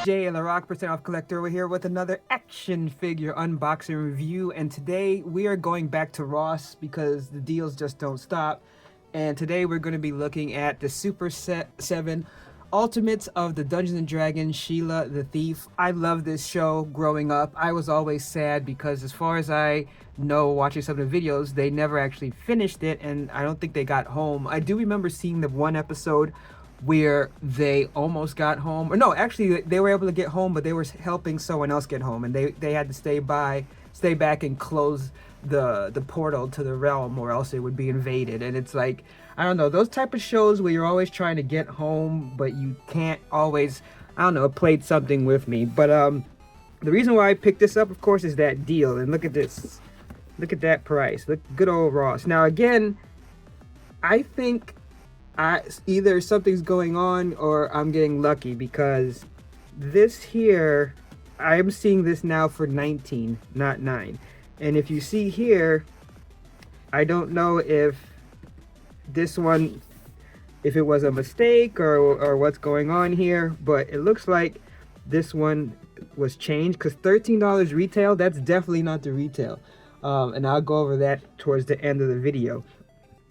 Sheila, Rock Percent Off Collector over here with another action figure unboxing review. And today we are going back to Ross because the deals just don't stop. And today we're going to be looking at the Super 7 Ultimates of the Dungeons and Dragons Sheila the Thief. I love this show growing up. I was always sad because as far as I know, watching some of the videos, they never actually finished it, and I don't think they got home. I do remember seeing the one episode where they almost got home, or no, actually they were able to get home, but they were helping someone else get home, and they had to stay back and close the portal to the realm, or else it would be invaded. And it's like, I don't know, those type of shows where you're always trying to get home but you can't always, I don't know, it played something with me. But the reason why I picked this up, of course, is that deal. And look at this, look at that price, look, good old Ross. Now again, I think either something's going on or I'm getting lucky, because this here, I'm seeing this now for 19, not 9. And if you see here, I don't know if this one, if it was a mistake or what's going on here, but it looks like this one was changed, because $13 retail, that's definitely not the retail. And I'll go over that towards the end of the video.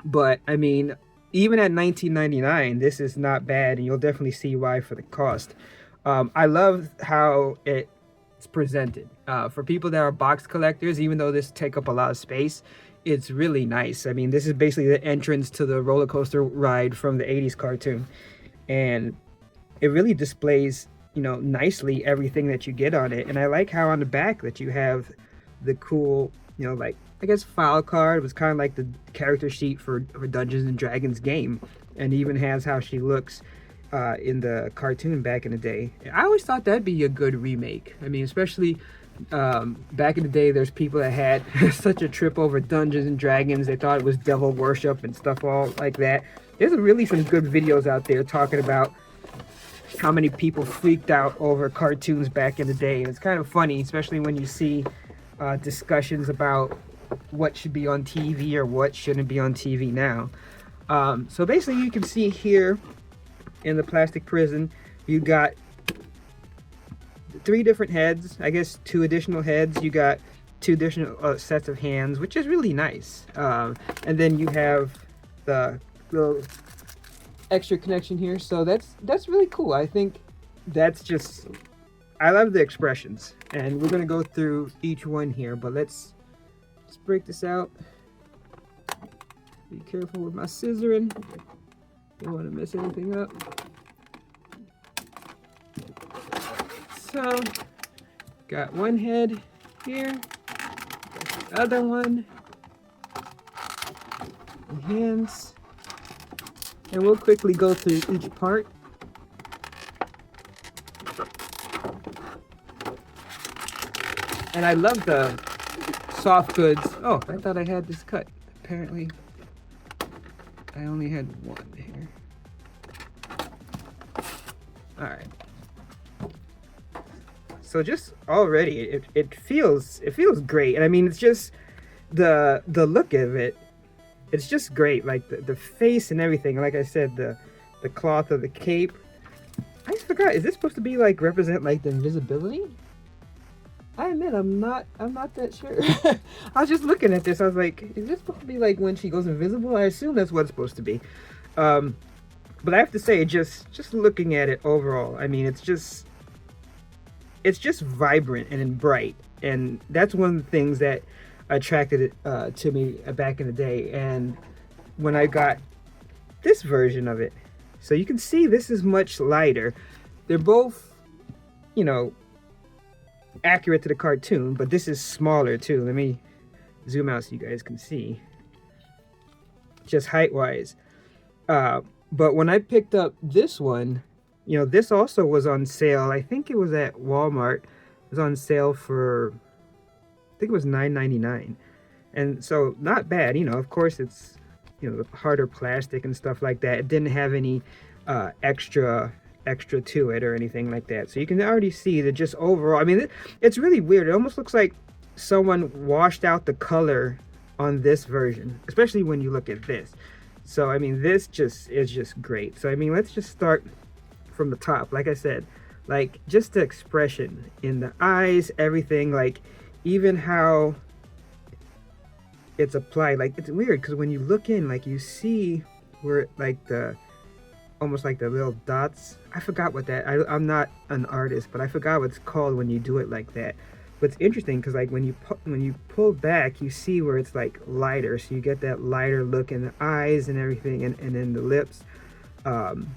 But I mean, even at $19.99, this is not bad, and you'll definitely see why for the cost. I love how it's presented. For people that are box collectors, even though this take up a lot of space, it's really nice. I mean, this is basically the entrance to the roller coaster ride from the 80s cartoon. And it really displays, you know, nicely everything that you get on it. And I like how on the back that you have the cool, you know, like, I guess file card. It was kind of like the character sheet for Dungeons and Dragons game, and even has how she looks in the cartoon back in the day. I always thought that'd be a good remake. I mean, especially back in the day, there's people that had such a trip over Dungeons and Dragons. They thought it was devil worship and stuff all like that. There's really some good videos out there talking about how many people freaked out over cartoons back in the day. And it's kind of funny, especially when you see discussions about what should be on TV or what shouldn't be on TV now. So basically, you can see here in the plastic prison, you got 3 different heads, I guess 2 additional heads. You got 2 additional sets of hands, which is really nice. And then you have the little extra connection here, so that's really cool. I think that's just, I love the expressions, and we're gonna go through each one here, but let's break this out. Be careful with my scissoring. Don't want to mess anything up. So, got one head here, got the other one, the hands, and we'll quickly go through each part. And I love the soft goods. Oh, I thought I had this cut. Apparently, I only had one here. All right. So just already, it feels great, and I mean, it's just the look of it. It's just great, like the face and everything. Like I said, the cloth of the cape. I just forgot. Is this supposed to be like represent like the invisibility? I admit I'm not that sure. I was just looking at this. I was like, is this supposed to be like when she goes invisible? I assume that's what it's supposed to be. But I have to say, just looking at it overall, I mean, it's just vibrant and bright, and that's one of the things that attracted it to me back in the day. And when I got this version of it, so you can see this is much lighter. They're both, you know, accurate to the cartoon, but this is smaller too. Let me zoom out so you guys can see, just height wise. But when I picked up this one, you know, this also was on sale. I think it was at Walmart. It was on sale for, I think it was $9.99. And so not bad, you know. Of course, it's, you know, harder plastic and stuff like that. It didn't have any extra to it or anything like that. So you can already see that just overall, I mean, it's really weird. It almost looks like someone washed out the color on this version, especially when you look at this. So I mean, this just is just great. So I mean, let's just start from the top. Like I said, Like just the expression in the eyes, everything, like even how it's applied. Like it's weird because when you look in, like you see where like the almost like the little dots. I forgot what that. I'm not an artist, but I forgot what it's called when you do it like that. But it's interesting because like when you pull back, you see where it's like lighter, so you get that lighter look in the eyes and everything, and then the lips. Um,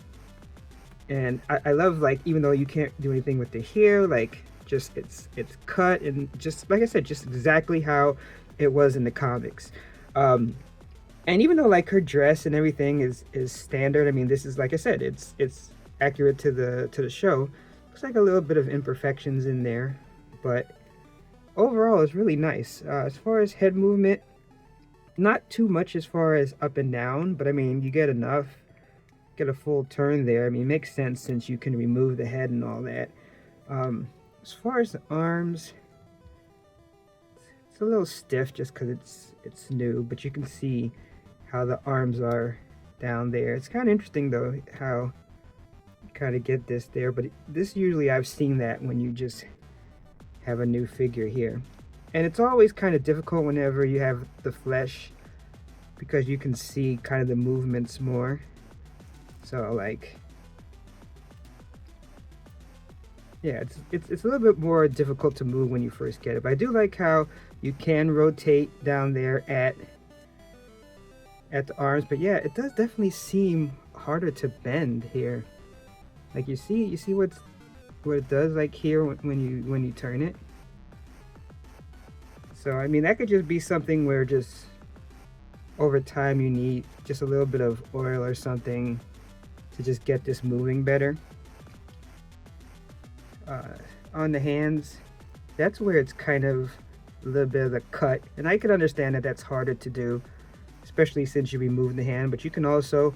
and I love, like, even though you can't do anything with the hair, like just it's cut and just like I said, just exactly how it was in the comics. Um, and even though like her dress and everything is standard, I mean, this is, like I said, it's accurate to the show. Looks like a little bit of imperfections in there, but overall it's really nice. As far as head movement, not too much as far as up and down, but I mean, you get enough, get a full turn there. I mean, it makes sense since you can remove the head and all that. As far as the arms, it's a little stiff just because it's new, but you can see how the arms are down there. It's kind of interesting though how you kind of get this there, but this usually I've seen that when you just have a new figure here. And it's always kind of difficult whenever you have the flesh because you can see kind of the movements more. So like, yeah, it's a little bit more difficult to move when you first get it. But I do like how you can rotate down there at the arms, but yeah, it does definitely seem harder to bend here. Like you see what it does like here when you turn it. So I mean, that could just be something where just over time you need just a little bit of oil or something to just get this moving better. On the hands, that's where it's kind of a little bit of the cut, and I can understand that that's harder to do, especially since you remove the hand, but you can also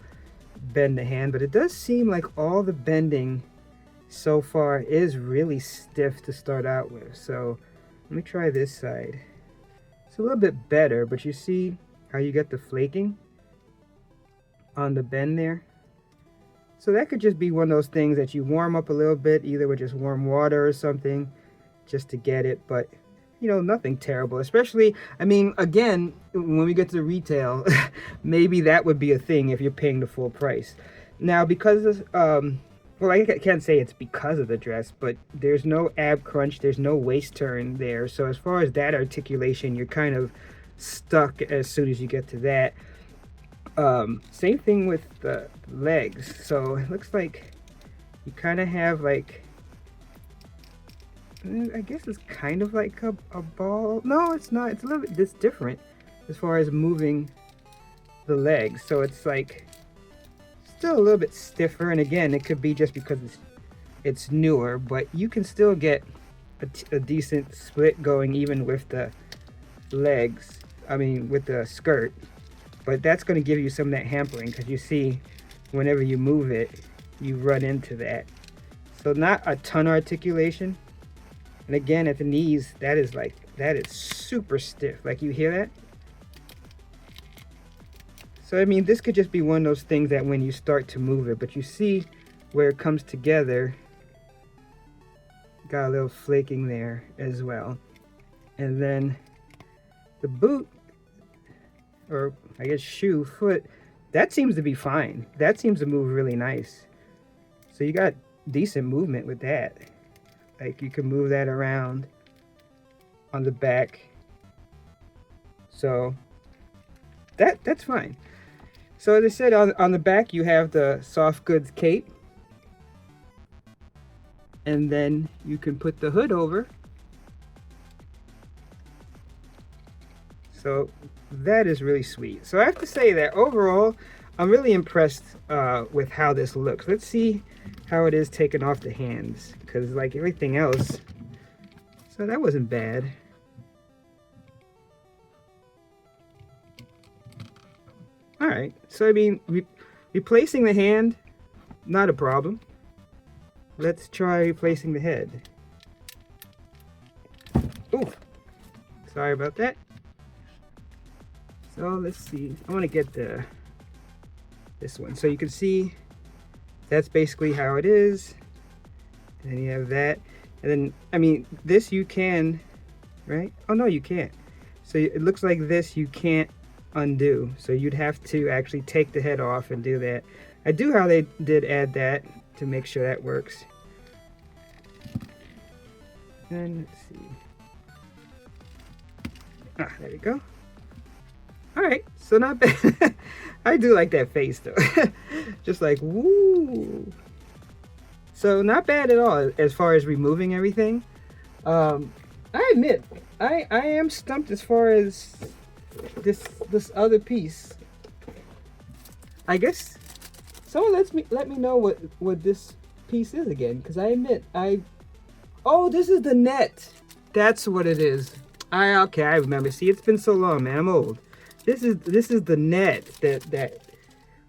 bend the hand. But it does seem like all the bending so far is really stiff to start out with. So let me try this side. It's a little bit better, but you see how you get the flaking on the bend there. So that could just be one of those things that you warm up a little bit, either with just warm water or something, just to get it. But you know, nothing terrible. Especially, I mean, again, when we get to retail, maybe that would be a thing if you're paying the full price. Now, because of, well, I can't say it's because of the dress, but there's no ab crunch, there's no waist turn there. So as far as that articulation, you're kind of stuck as soon as you get to that. Same thing with the legs. So it looks like you kind of have like, I guess it's kind of like a ball. No, it's not. It's a little bit, it's different as far as moving the legs. So it's like still a little bit stiffer. And again, it could be just because it's newer, but you can still get a decent split going even with the legs. I mean, with the skirt. But that's going to give you some of that hampering because you see whenever you move it, you run into that. So not a ton of articulation. And again, at the knees, that is super stiff. Like, you hear that? So I mean, this could just be one of those things that when you start to move it, but you see where it comes together, got a little flaking there as well. And then the boot, or I guess shoe, foot, that seems to be fine. That seems to move really nice. So you got decent movement with that. Like, you can move that around on the back. So that's fine. So as I said, on the back you have the soft goods cape. And then you can put the hood over. So that is really sweet. So I have to say that overall, I'm really impressed with how this looks. Let's see how it is taken off the hands, because like everything else, so that wasn't bad. All right, so I mean, replacing the hand, not a problem. Let's try replacing the head. Ooh, sorry about that. So let's see, I want to get this one. So you can see that's basically how it is. Then you have that. And then, I mean, this you can, right? Oh, no, you can't. So it looks like this you can't undo. So you'd have to actually take the head off and do that. I do how they did add that to make sure that works. And let's see. Ah, there we go. All right, so not bad. I do like that face though. Just like, woo. So not bad at all as far as removing everything. I admit, I am stumped as far as this other piece. I guess someone let me know what this piece is again, because I admit oh, this is the net. That's what it is. Okay, I remember. See, it's been so long, man. I'm old. This is the net that.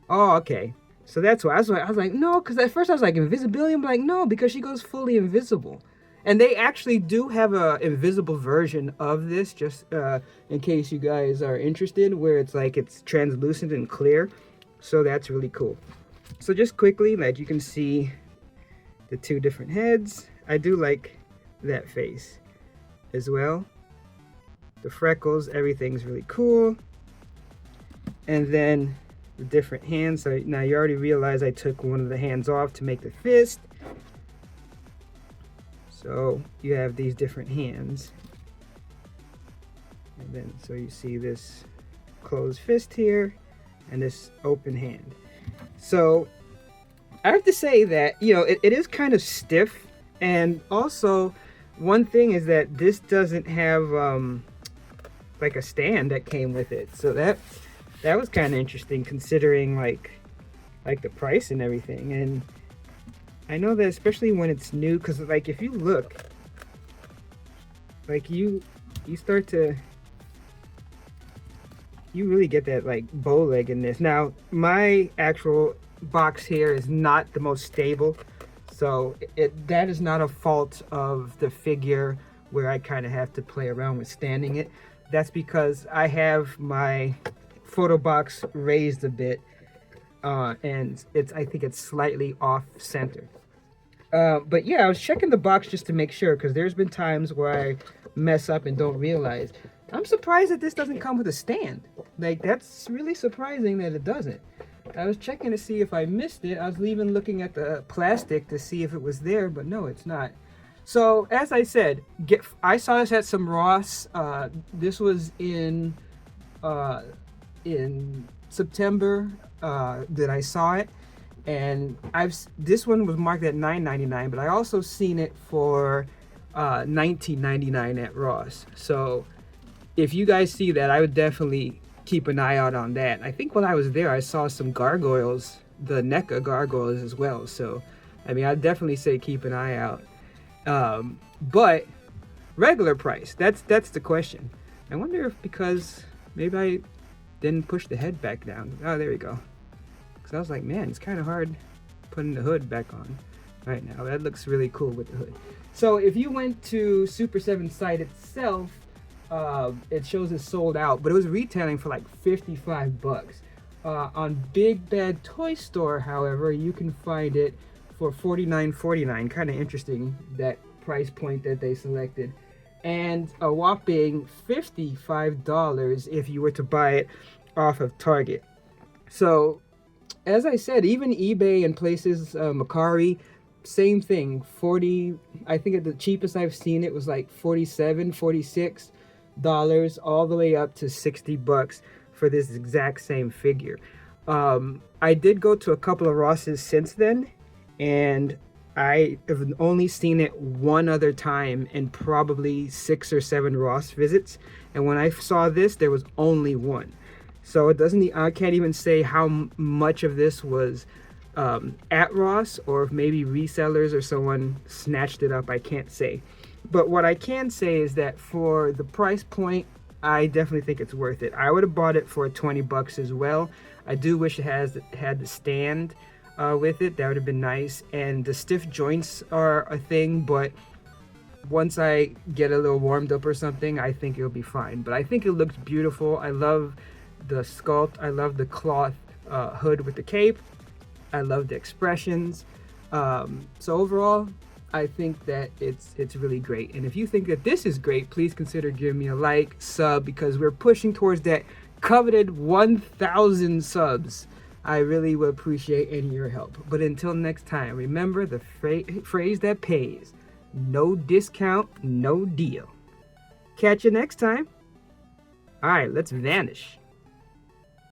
Oh, okay. So that's why I was like, no, because at first I was like, invisibility. I'm like, no, because she goes fully invisible. And they actually do have a invisible version of this, just in case you guys are interested, where it's like it's translucent and clear. So that's really cool. So just quickly, like you can see the two different heads. I do like that face as well. The freckles, everything's really cool. And then the different hands. So now you already realize I took one of the hands off to make the fist. So you have these different hands. And then so you see this closed fist here and this open hand. So I have to say that, you know, it is kind of stiff. And also one thing is that this doesn't have like a stand that came with it. So that was kind of interesting, considering like the price and everything. And I know that especially when it's new, because like if you look, like you start to, you really get that like bow leg in this. Now my actual box here is not the most stable, so that is not a fault of the figure where I kind of have to play around with standing it. That's because I have my photo box raised a bit, and I think it's slightly off center. But yeah, I was checking the box just to make sure, because there's been times where I mess up and don't realize. I'm surprised that this doesn't come with a stand. Like, that's really surprising that it doesn't. I was checking to see if I missed it. I was even looking at the plastic to see if it was there, but no, it's not. So as I said, I saw this at some Ross. This was in September that I saw it, and this one was marked at $9.99, but I also seen it for $19.99 at Ross. So if you guys see that, I would definitely keep an eye out on that. I think when I was there, I saw some gargoyles, the NECA gargoyles as well. So I mean, I'd definitely say keep an eye out. But regular price, that's the question. I wonder if because maybe I didn't push the head back down. Oh, there we go. Because I was like, man, it's kind of hard putting the hood back on right now. That looks really cool with the hood. So if you went to Super7 site itself, it shows it's sold out, but it was retailing for like 55 bucks. On Big Bad Toy Store, however, you can find it for $49.49. Kind of interesting, that price point that they selected. And a whopping $55 if you were to buy it off of Target. So as I said, even eBay and places, Mercari, same thing. 40, I think at the cheapest I've seen it was like $47, $46 all the way up to 60 bucks for this exact same figure. I did go to a couple of Rosses since then, and I have only seen it one other time in probably 6 or 7 Ross visits, and when I saw this, there was only one. So I can't even say how much of this was at Ross, or if maybe resellers or someone snatched it up. I can't say. But what I can say is that for the price point, I definitely think it's worth it. I would have bought it for 20 bucks as well. I do wish it had the stand with it. That would have been nice. And the stiff joints are a thing, but once I get a little warmed up or something, I think it'll be fine. But I think it looks beautiful. I love the sculpt. I love the cloth hood with the cape. I love the expressions. So overall, I think that it's really great. And if you think that this is great, please consider giving me a like, sub, because we're pushing towards that coveted 1,000 subs. I really would appreciate any of your help. But until next time, remember the phrase that pays: no discount, no deal. Catch you next time. All right, let's vanish.